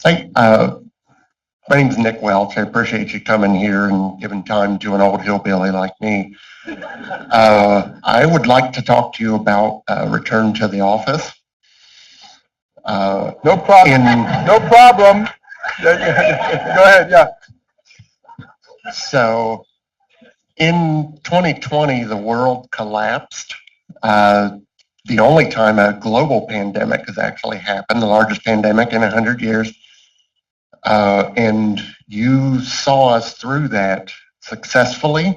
Hey, my name's Nick Welch. I appreciate you coming here and giving time to an old hillbilly like me. I would like to talk to you about return to the office. No problem. No problem. Go ahead, yeah. So, in 2020, the world collapsed. The only time a global pandemic has actually happened, the largest pandemic in 100 years. And you saw us through that successfully.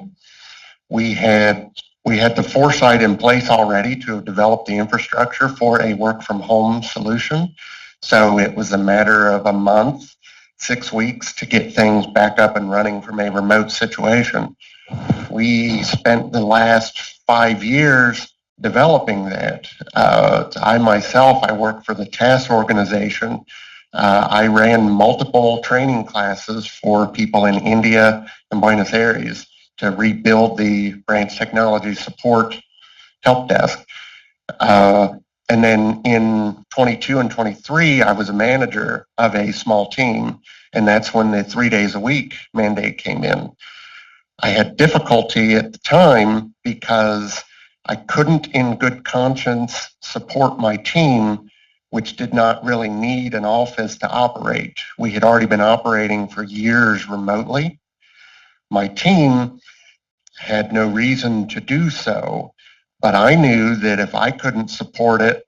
We had the foresight in place already to develop the infrastructure for a work from home solution. So it was a matter of a month, 6 weeks to get things back up and running from a remote situation. We spent the last 5 years developing that. I work for the TAS organization. I ran multiple training classes for people in India and Buenos Aires to rebuild the branch technology support help desk. And then in 22 and 23, I was a manager of a small team, and that's when the 3 days a week mandate came in. I had difficulty at the time because I couldn't in good conscience support my team, which did not really need an office to operate. We had already been operating for years remotely. My team had no reason to do so, but I knew that if I couldn't support it,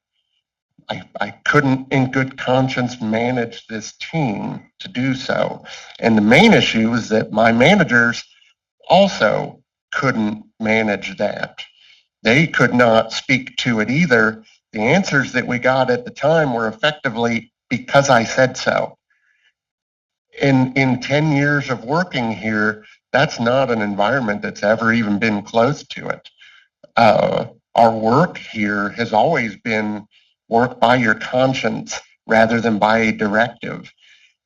I couldn't in good conscience manage this team to do so. And the main issue is that my managers also couldn't manage that. They could not speak to it either. The answers that we got at the time were effectively because I said so. In 10 years of working here, that's not an environment that's ever even been close to it. Our work here has always been work by your conscience rather than by a directive.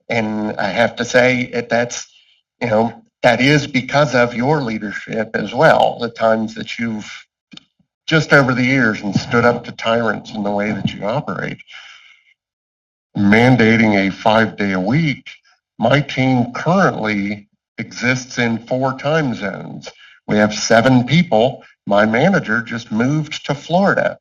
And I have to say that is because of your leadership as well, the times that you've just over the years and stood up to tyrants in the way that you operate. Mandating a 5-day a week, my team currently exists in 4 time zones. We have 7 people. My manager just moved to Florida.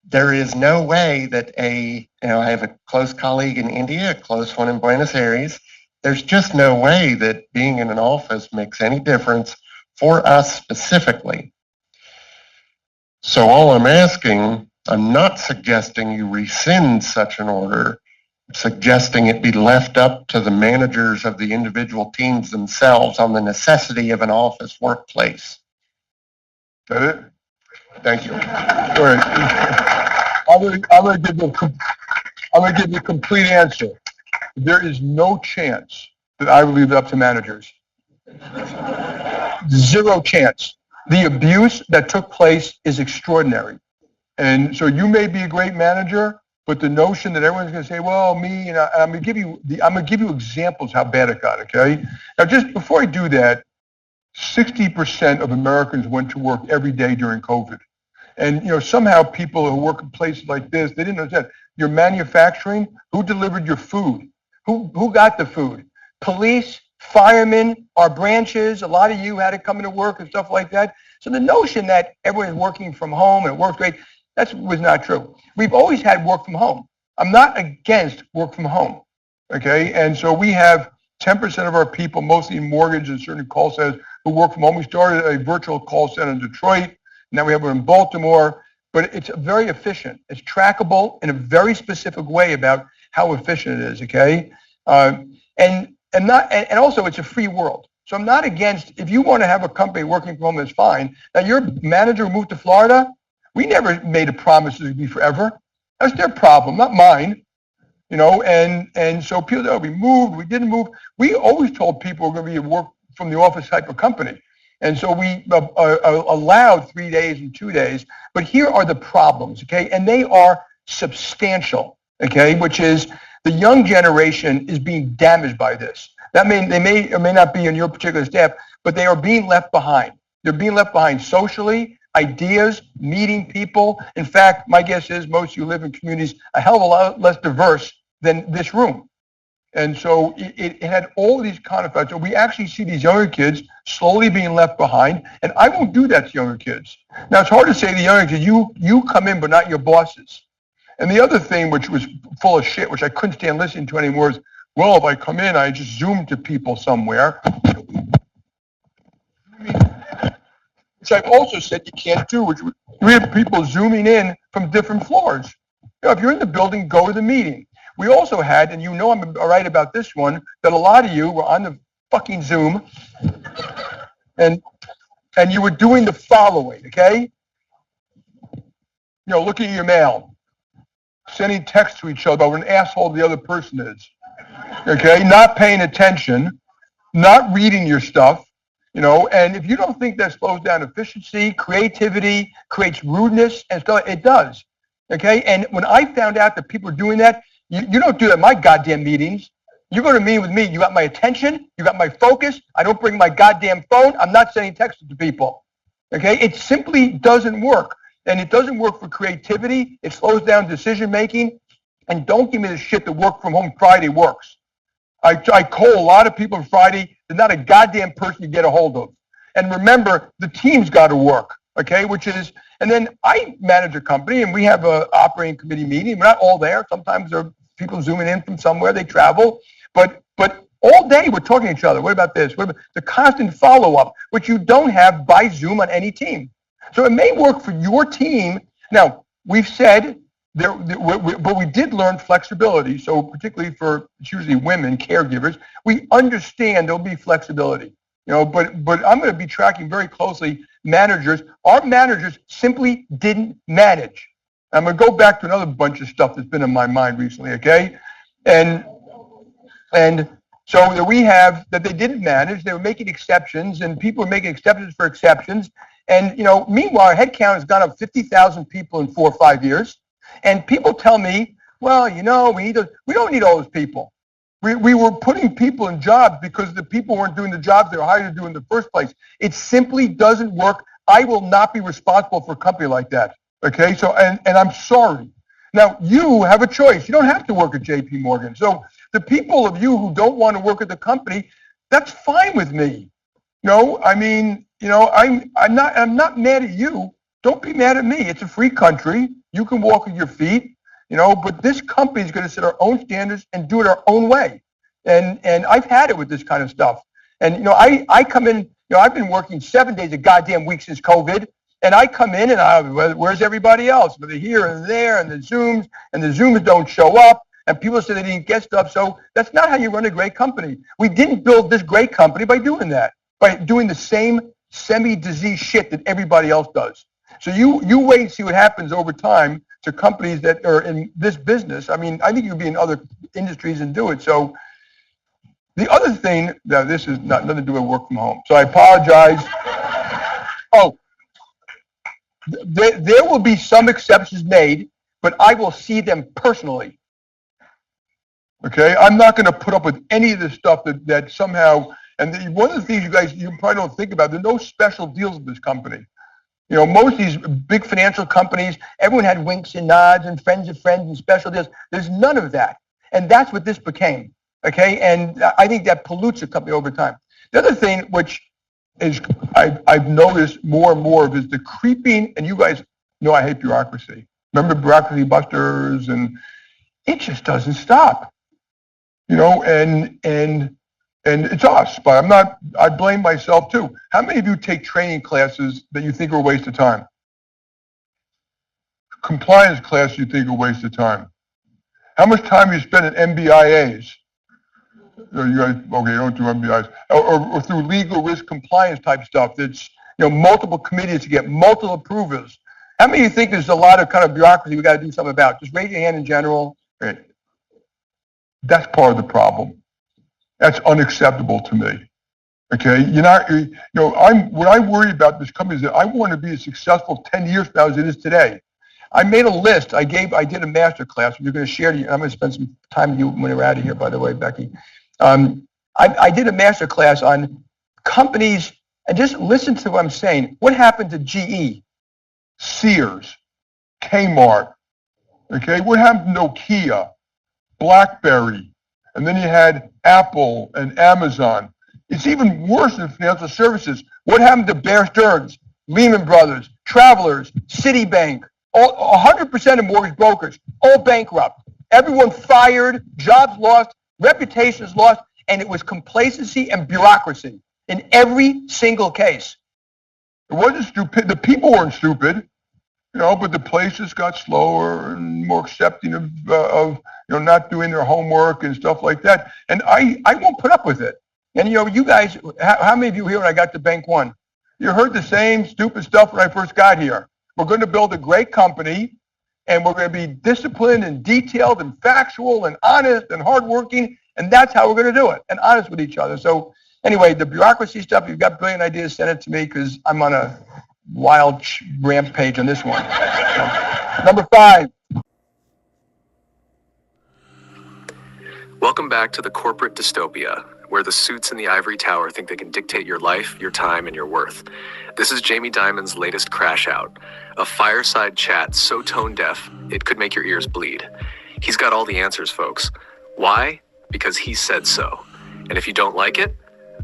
There is no way that I have a close colleague in India, a close one in Buenos Aires. There's just no way that being in an office makes any difference for us specifically. So all I'm asking, I'm not suggesting you rescind such an order, I'm suggesting it be left up to the managers of the individual teams themselves on the necessity of an office workplace. Got it? Thank you. All right. I'm going to give you a complete answer. There is no chance that I will leave it up to managers. 0 chance. The abuse that took place is extraordinary. And so you may be a great manager, but the notion that everyone's going to say, well, me, I'm going to give you examples how bad it got, okay? Now, just before I do that, 60% of Americans went to work every day during COVID. And, somehow people who work in places like this, they didn't understand. You're manufacturing. Who delivered your food? Who got the food? Police, firemen, our branches, a lot of you had to come into work and stuff like that. So the notion that everyone's working from home and it works great, that was not true. We've always had work from home. I'm not against work from home, okay? And so we have 10% of our people, mostly in mortgage and certain call centers, who work from home. We started a virtual call center in Detroit. Now we have one in Baltimore, but it's very efficient. It's trackable in a very specific way about how efficient it is, okay? And also it's a free world. So I'm not against, if you want to have a company working from home, that's fine. Now your manager who moved to Florida, we never made a promise it would be forever. That's their problem, not mine. And so people that we moved, we didn't move. We always told people we're going to be a work from the office type of company. And so we allowed 3 days and 2 days. But here are the problems, okay? And they are substantial, okay? Which is the young generation is being damaged by this. That means they may or may not be on your particular staff, but they are being left behind. They're being left behind socially, ideas, meeting people. In fact, my guess is most of you live in communities a hell of a lot less diverse than this room. And so it had all these kind of effects. So we actually see these younger kids slowly being left behind. And I won't do that to younger kids. Now, it's hard to say to the younger kids, you come in, but not your bosses. And the other thing, which was full of shit, which I couldn't stand listening to anymore, is, well, if I come in, I just Zoom to people somewhere. Which I've also said you can't do, which we have people Zooming in from different floors. If you're in the building, go to the meeting. We also had, and I'm all right about this one, that a lot of you were on the fucking Zoom and you were doing the following, okay? Looking at your mail, sending texts to each other about what an asshole the other person is, okay? Not paying attention, not reading your stuff, and if you don't think that slows down efficiency, creativity, creates rudeness and stuff, it does, okay? And when I found out that people are doing that, you don't do that in my goddamn meetings. You go to a meeting with me, you got my attention, you got my focus. I don't bring my goddamn phone. I'm not sending texts to people. Okay? It simply doesn't work. And it doesn't work for creativity. It slows down decision making. And don't give me the shit that work from home Friday works. I call a lot of people on Friday. There's not a goddamn person you get a hold of. And remember, the team's got to work. Okay? And then I manage a company and we have an operating committee meeting. We're not all there. Sometimes there are people zooming in from somewhere, they travel, but all day we're talking to each other. What about this? What about the constant follow-up, which you don't have by Zoom on any team? So it may work for your team. Now, we've said, but we did learn flexibility. So particularly it's usually women, caregivers, we understand there'll be flexibility. But I'm going to be tracking very closely managers. Our managers simply didn't manage. I'm going to go back to another bunch of stuff that's been in my mind recently, okay? And so we have that they didn't manage. They were making exceptions, and people were making exceptions for exceptions. And, meanwhile, our headcount has gone up 50,000 people in 4 or 5 years. And people tell me, well, we don't need all those people. We were putting people in jobs because the people weren't doing the jobs they were hired to do in the first place. It simply doesn't work. I will not be responsible for a company like that. Okay, so, and I'm sorry. Now, you have a choice. You don't have to work at JP Morgan. So the people of you who don't want to work at the company, that's fine with me. I'm not mad at you. Don't be mad at me. It's a free country. You can walk with your feet, but this company is going to set our own standards and do it our own way. And I've had it with this kind of stuff. And, I come in, I've been working 7 days a goddamn week since COVID. And I come in and where's everybody else? But they're here and there and the Zooms don't show up and people say they didn't get stuff. So that's not how you run a great company. We didn't build this great company by doing that, by doing the same semi-disease shit that everybody else does. So you wait and see what happens over time to companies that are in this business. I mean, I think you'll be in other industries and do it. So the other thing, now this is nothing to do with work from home. So I apologize. Oh. There will be some exceptions made, but I will see them personally. Okay? I'm not going to put up with any of this stuff that somehow, and one of the things you probably don't think about, there are no special deals with this company. Most of these big financial companies, everyone had winks and nods and friends of friends and special deals. There's none of that. And that's what this became. Okay? And I think that pollutes a company over time. The other thing, which I've noticed more and more of is the creeping, and you guys know I hate bureaucracy. Remember bureaucracy busters, and it just doesn't stop. And it's us, but I blame myself too. How many of you take training classes that you think are a waste of time? Compliance classes you think are a waste of time? How much time you spend at MBIAs? You guys, okay, you don't do MBIs. Or through legal risk compliance type stuff. That's, multiple committees to get multiple approvals. How many of you think there's a lot of kind of bureaucracy we got to do something about? Just raise your hand in general. Right. That's part of the problem. That's unacceptable to me. Okay, what I worry about this company is that I want to be as successful 10 years from now as it is today. I made a list. I did a Masterclass. We're going to share. I'm going to spend some time with you when we're out of here, by the way, Becky. I did a Masterclass on companies, and just listen to what I'm saying. What happened to GE, Sears, Kmart? Okay, what happened to Nokia, BlackBerry, And then you had Apple and Amazon. It's even worse in financial services. What happened to Bear Stearns, Lehman Brothers, Travelers, Citibank, all 100% of mortgage brokers, all bankrupt. Everyone fired, jobs lost, reputations lost, and it was complacency and bureaucracy in every single case. It wasn't stupid. The people weren't stupid, but the places got slower and more accepting of not doing their homework and stuff like that. And I won't put up with it. And you guys, how many of you here when I got to Bank One? You heard the same stupid stuff when I first got here. We're going to build a great company, and we're going to be disciplined and detailed and factual and honest and hardworking, and that's how we're going to do it, and honest with each other. So anyway, the bureaucracy stuff, you've got brilliant ideas, send it to me because I'm on a wild rampage on this one. Number 5. Welcome back to the corporate dystopia, where the suits in the ivory tower think they can dictate your life, your time, and your worth. This is Jamie Dimon's latest Crashout, a fireside chat so tone-deaf it could make your ears bleed. He's got all the answers, folks. Why? Because he said so. And if you don't like it,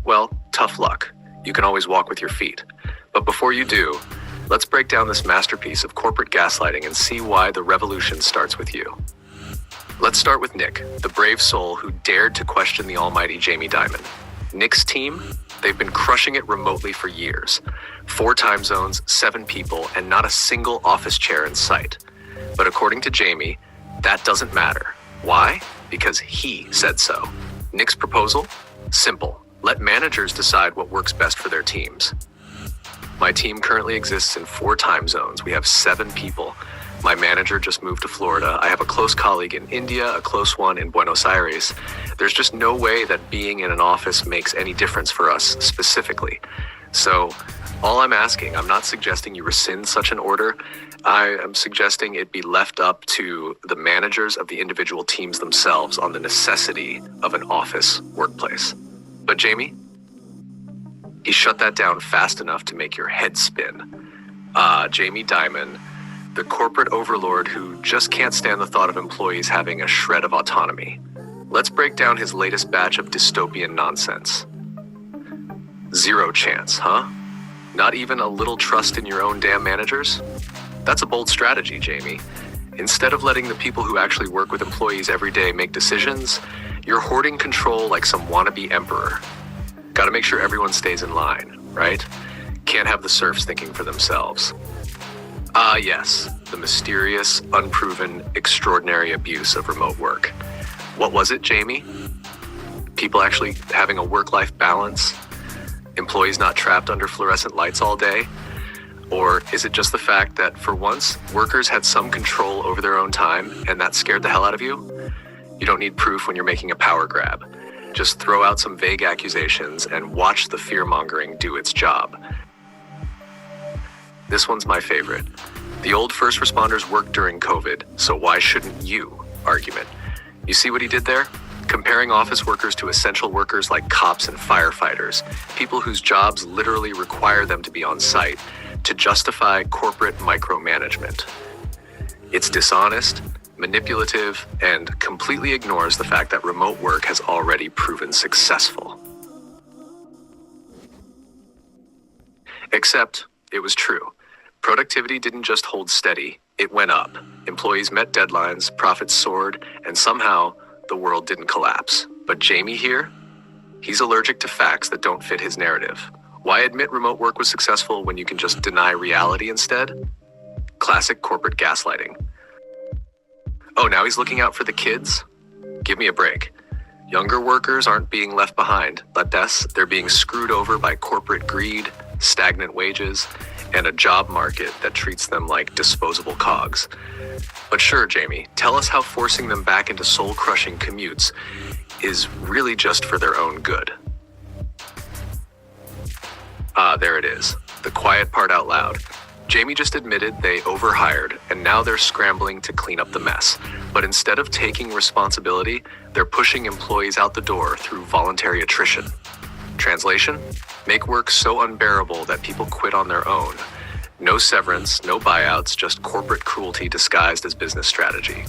well, tough luck. You can always walk with your feet. But before you do, let's break down this masterpiece of corporate gaslighting and see why the revolution starts with you. Let's start with Nick, the brave soul who dared to question the almighty Jamie Dimon. Nick's team, they've been crushing it remotely for years. 4 time zones, 7 people, and not a single office chair in sight. But according to Jamie, that doesn't matter. Why? Because he said so. Nick's proposal? Simple. Let managers decide what works best for their teams. My team currently exists in 4 time zones. We have 7 people. My manager just moved to Florida. I have a close colleague in India, a close one in Buenos Aires. There's just no way that being in an office makes any difference for us specifically. So all I'm asking, I'm not suggesting you rescind such an order. I am suggesting it be left up to the managers of the individual teams themselves on the necessity of an office workplace. But Jamie, he shut that down fast enough to make your head spin. Jamie Dimon, the corporate overlord who just can't stand the thought of employees having a shred of autonomy. Let's break down his latest batch of dystopian nonsense. 0 chance, huh? Not even a little trust in your own damn managers? That's a bold strategy, Jamie. Instead of letting the people who actually work with employees every day make decisions, you're hoarding control like some wannabe emperor. Gotta make sure everyone stays in line, right? Can't have the serfs thinking for themselves. Yes, the mysterious, unproven, extraordinary abuse of remote work. What was it, Jamie? People actually having a work-life balance? Employees not trapped under fluorescent lights all day? Or is it just the fact that for once, workers had some control over their own time and that scared the hell out of you? You don't need proof when you're making a power grab. Just throw out some vague accusations and watch the fear-mongering do its job. This one's my favorite. The old first responders worked during COVID, so why shouldn't you? Argument. You see what he did there? Comparing office workers to essential workers like cops and firefighters, people whose jobs literally require them to be on site, to justify corporate micromanagement. It's dishonest, manipulative, and completely ignores the fact that remote work has already proven successful. Except it was true. Productivity didn't just hold steady, it went up. Employees met deadlines, profits soared, and somehow the world didn't collapse. But Jamie here, he's allergic to facts that don't fit his narrative. Why admit remote work was successful when you can just deny reality instead? Classic corporate gaslighting. Oh, now he's looking out for the kids? Give me a break. Younger workers aren't being left behind. They're being screwed over by corporate greed, stagnant wages, and a job market that treats them like disposable cogs. But sure, Jamie, tell us how forcing them back into soul-crushing commutes is really just for their own good. There it is. The quiet part out loud. Jamie just admitted they overhired, and now they're scrambling to clean up the mess. But instead of taking responsibility, they're pushing employees out the door through voluntary attrition. Translation? Make work so unbearable that people quit on their own. No severance, no buyouts, just corporate cruelty disguised as business strategy.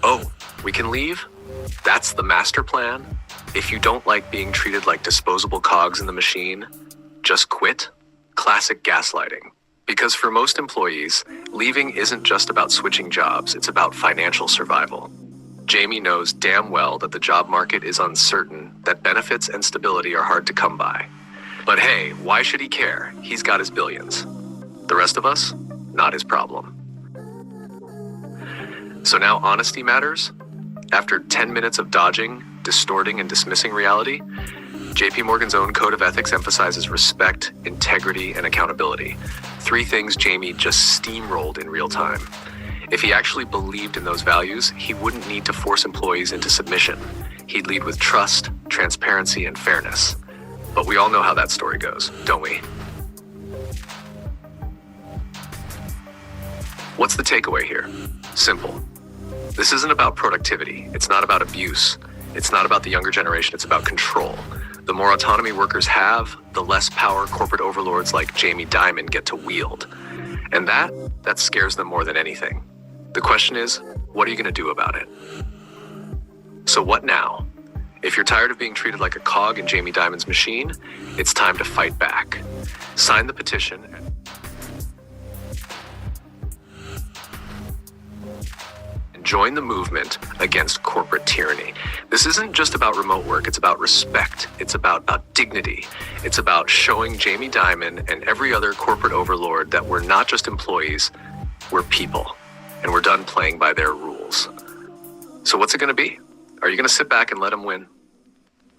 Oh, We can leave. That's the master plan. If you don't like being treated like disposable cogs in the machine, just quit. Classic gaslighting. Because for most employees, leaving isn't just about switching jobs, it's about financial survival. Jamie knows damn well that the job market is uncertain, that benefits and stability are hard to come by. But hey, why should he care? He's got his billions. The rest of us, not his problem. So now honesty matters? After 10 minutes of dodging, distorting, and dismissing reality, JP Morgan's own code of ethics emphasizes respect, integrity, and accountability. 3 things Jamie just steamrolled in real time. If he actually believed in those values, he wouldn't need to force employees into submission. He'd lead with trust, transparency, and fairness. But we all know how that story goes, don't we? What's the takeaway here? Simple. This isn't about productivity. It's not about abuse. It's not about the younger generation. It's about control. The more autonomy workers have, the less power corporate overlords like Jamie Dimon get to wield. And that scares them more than anything. The question is, what are you going to do about it? So what now? If you're tired of being treated like a cog in Jamie Dimon's machine, it's time to fight back. Sign the petition and join the movement against corporate tyranny. This isn't just about remote work, it's about respect. It's about dignity. It's about showing Jamie Dimon and every other corporate overlord that we're not just employees, we're people. And we're done playing by their rules. So what's it going to be? Are you going to sit back and let them win?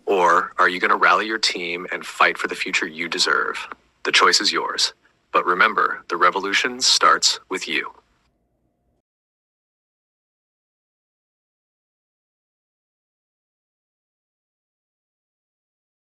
Or are you going to rally your team and fight for the future you deserve? The choice is yours. But remember, the revolution starts with you.